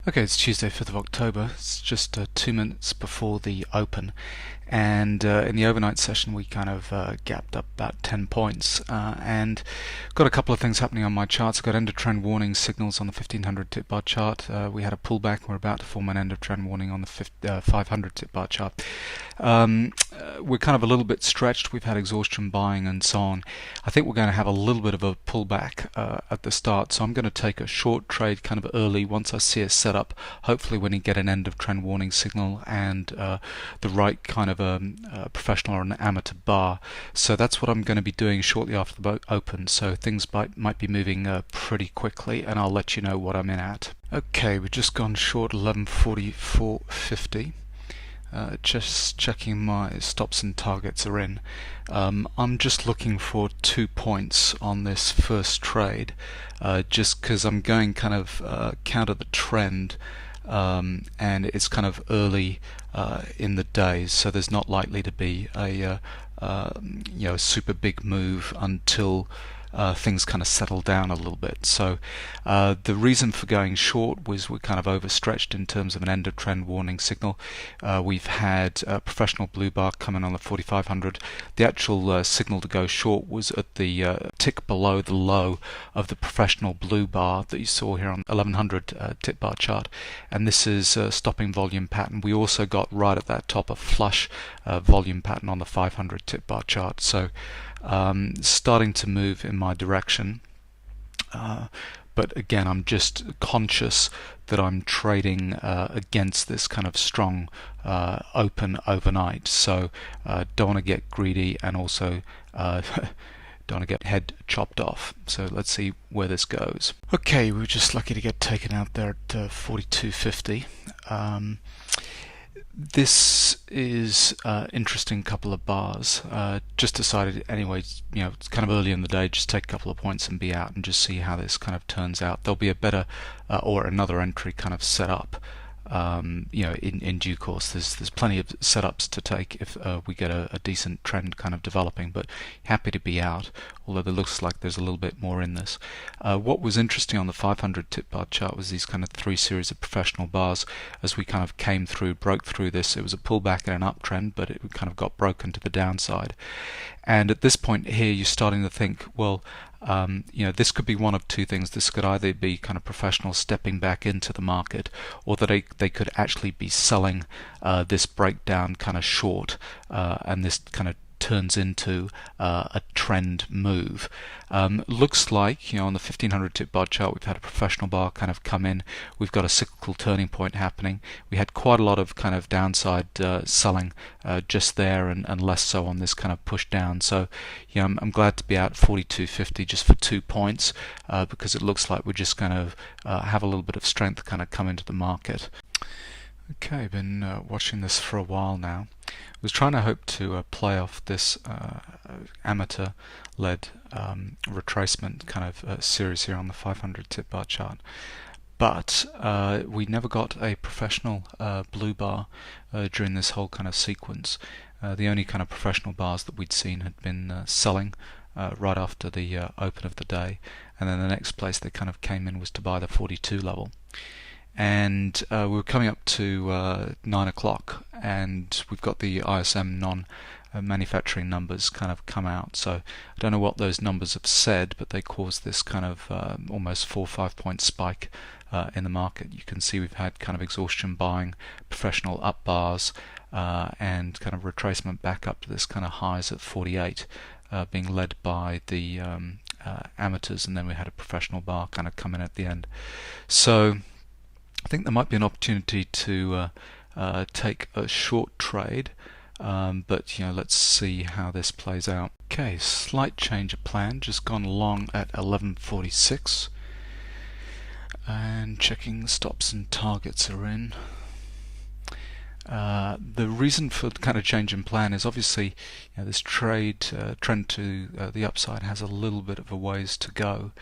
Okay, it's Tuesday, 5th of October. It's just 2 minutes before the open. And in the overnight session, we kind of gapped up about 10 points. And got a couple of things happening on my charts. I've got end of trend warning signals on the 1500 tip bar chart. We had a pullback. We're about to form an end of trend warning on the 500 tip bar chart. We're kind of a little bit stretched. We've had exhaustion buying and so on. I think we're going to have a little bit of a pullback at the start. So I'm going to take a short trade kind of early once I see a setup. Hopefully when you get an end of trend warning signal and the right kind of professional or an amateur bar. So that's what I'm going to be doing shortly after the open. So things might be moving pretty quickly, and I'll let you know what I'm in at. Okay, we've just gone short 1144.50. Just checking my stops and targets are in. I'm just looking for 2 points on this first trade, just because I'm going kind of counter the trend, and it's kind of early in the day, so there's not likely to be a super big move until things kind of settle down a little bit. So the reason for going short was we're kind of overstretched in terms of an end of trend warning signal. We've had a professional blue bar come in on the 4500. The actual signal to go short was at the tick below the low of the professional blue bar that you saw here on 1100 tip bar chart, and this is a stopping volume pattern. We also got right at that top a flush volume pattern on the 500 tip bar chart. So starting to move in my direction, but again I'm just conscious that I'm trading against this kind of strong open overnight, so don't want to get greedy, and also don't want to get head chopped off. So let's see where this goes. Okay, we were just lucky to get taken out there at 42.50. This is an interesting couple of bars. Just decided anyway, it's kind of early in the day, just take a couple of points and be out and just see how this kind of turns out. There'll be a better or another entry kind of set up in due course. There's plenty of setups to take if we get a decent trend kind of developing, but happy to be out, although it looks like there's a little bit more in this. What was interesting on the 500 tip bar chart was these kind of three series of professional bars. As we kind of broke through this, it was a pullback and an uptrend, but it kind of got broken to the downside. And at this point here, you're starting to think, well, this could be one of two things. This could either be kind of professionals stepping back into the market, or that they could actually be selling this breakdown kind of short, and this kind of turns into a trend move. Looks like, on the 1500 tip bar chart, we've had a professional bar kind of come in. We've got a cyclical turning point happening. We had quite a lot of kind of downside selling just there, and less so on this kind of push down. So I'm glad to be out 42.50 just for 2 points, because it looks like we're just going to have a little bit of strength kind of come into the market. Okay, been watching this for a while now. I was trying to hope to play off this amateur-led retracement kind of series here on the 500 tip bar chart, but we never got a professional blue bar during this whole kind of sequence. The only kind of professional bars that we'd seen had been selling right after the open of the day, and then the next place they kind of came in was to buy the 42 level. And we were coming up to 9 o'clock, and we've got the ISM non-manufacturing numbers kind of come out. So I don't know what those numbers have said, but they caused this kind of almost 4 or 5 point spike in the market. You can see we've had kind of exhaustion buying, professional up bars, and kind of retracement back up to this kind of highs at 48, being led by the amateurs, and then we had a professional bar kind of come in at the end. So I think there might be an opportunity to take a short trade, but let's see how this plays out. Okay, slight change of plan, just gone long at 11.46, and checking stops and targets are in. The reason for the kind of change in plan is obviously this trend to the upside has a little bit of a ways to go,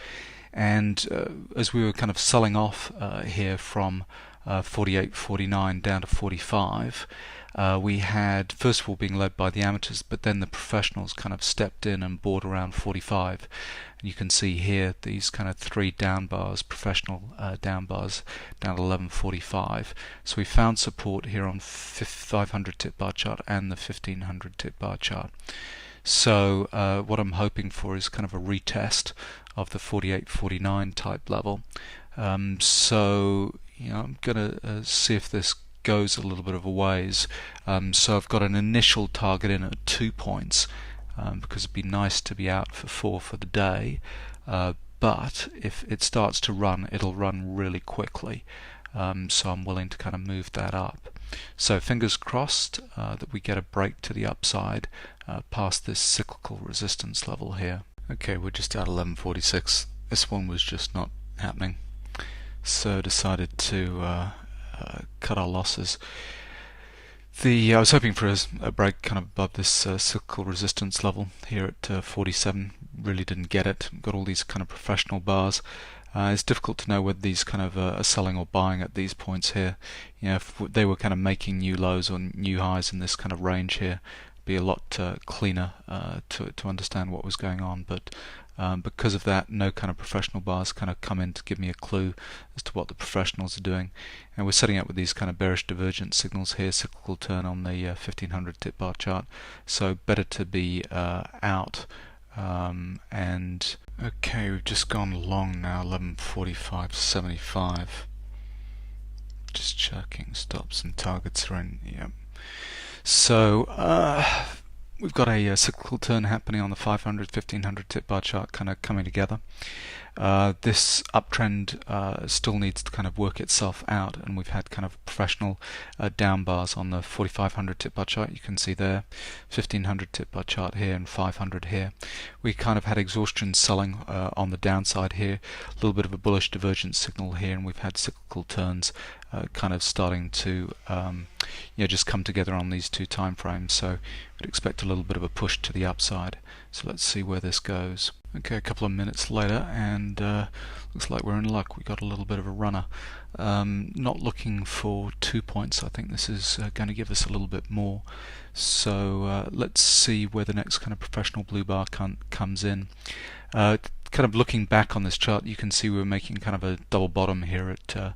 And as we were kind of selling off here from 48.49 down to 45, we had, first of all, being led by the amateurs, but then the professionals kind of stepped in and bought around 45. And you can see here these kind of three down bars, professional down bars, down to 11.45. So we found support here on 500 tip bar chart and the 1500 tip bar chart. So what I'm hoping for is kind of a retest of the 48.49 type level. So I'm going to see if this goes a little bit of a ways. So I've got an initial target in at 2 points, because it'd be nice to be out for 4 for the day, but if it starts to run, it'll run really quickly, so I'm willing to kind of move that up. So fingers crossed that we get a break to the upside past this cyclical resistance level here. Okay, we're just at 11.46. This one was just not happening, so decided to cut our losses. I was hoping for a break kind of above this cyclical resistance level here at 47. Really didn't get it. Got all these kind of professional bars. It's difficult to know whether these kind of are selling or buying at these points here. If they were kind of making new lows or new highs in this kind of range here, it'd be a lot cleaner to understand what was going on. But because of that, no kind of professional bars kind of come in to give me a clue as to what the professionals are doing. And we're setting up with these kind of bearish divergent signals here, cyclical turn on the 1500 tip bar chart. So better to be out. And okay, we've just gone long now, 11.45.75. Just checking stops and targets are in. Yeah. So we've got a cyclical turn happening on the 500, 1500 tip bar chart kind of coming together. This uptrend still needs to kind of work itself out, and we've had kind of professional down bars on the 4500 tip bar chart. You can see there, 1500 tip bar chart here, and 500 here. We kind of had exhaustion selling on the downside here, a little bit of a bullish divergence signal here, and we've had cyclical turns kind of starting to just come together on these two time frames. So we'd expect a little bit of a push to the upside. So let's see where this goes. Okay, a couple of minutes later, and looks like we're in luck. We got a little bit of a runner. Not looking for 2 points. I think this is going to give us a little bit more. So let's see where the next kind of professional blue bar comes in. Kind of looking back on this chart, you can see we were making kind of a double bottom here at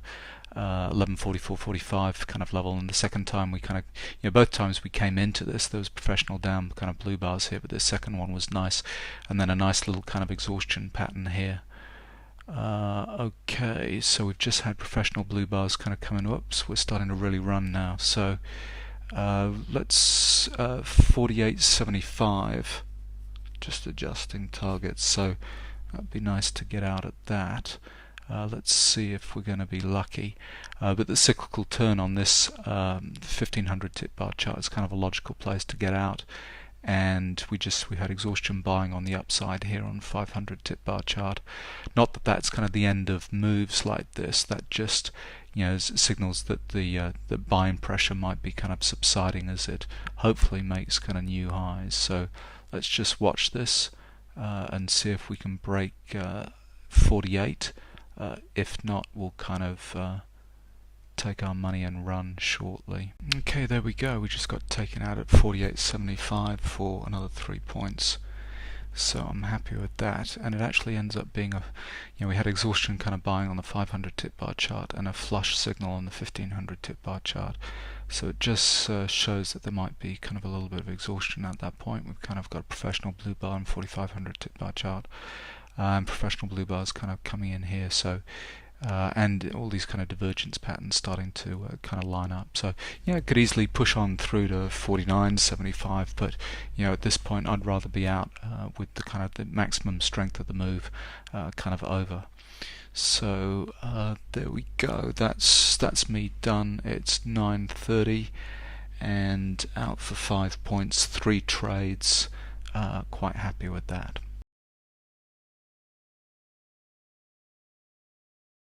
11.44.45 kind of level, and the second time we kind of, both times we came into this, there was professional down kind of blue bars here, but the second one was nice, and then a nice little kind of exhaustion pattern here. Okay, so we've just had professional blue bars kind of coming. Whoops, we're starting to really run now. So let's 48.75, just adjusting targets. So that'd be nice to get out at that. Let's see if we're going to be lucky. But the cyclical turn on this 1500 tip bar chart is kind of a logical place to get out. And we had exhaustion buying on the upside here on 500 tip bar chart. Not that that's kind of the end of moves like this. That just signals that the buying pressure might be kind of subsiding as it hopefully makes kind of new highs. So let's just watch this and see if we can break 48. If not, we'll kind of take our money and run shortly. Okay, there we go. We just got taken out at 48.75 for another 3 points. So I'm happy with that. And it actually ends up being we had exhaustion kind of buying on the 500 tip bar chart and a flush signal on the 1500 tip bar chart. So it just shows that there might be kind of a little bit of exhaustion at that point. We've kind of got a professional blue bar and 4500 tip bar chart. And professional blue bars kind of coming in here, so and all these kind of divergence patterns starting to kind of line up. So it could easily push on through to 49.75, but at this point I'd rather be out with the kind of the maximum strength of the move kind of over. So there we go. That's me done. It's 9:30 and out for 5 points, 3 trades. Quite happy with that.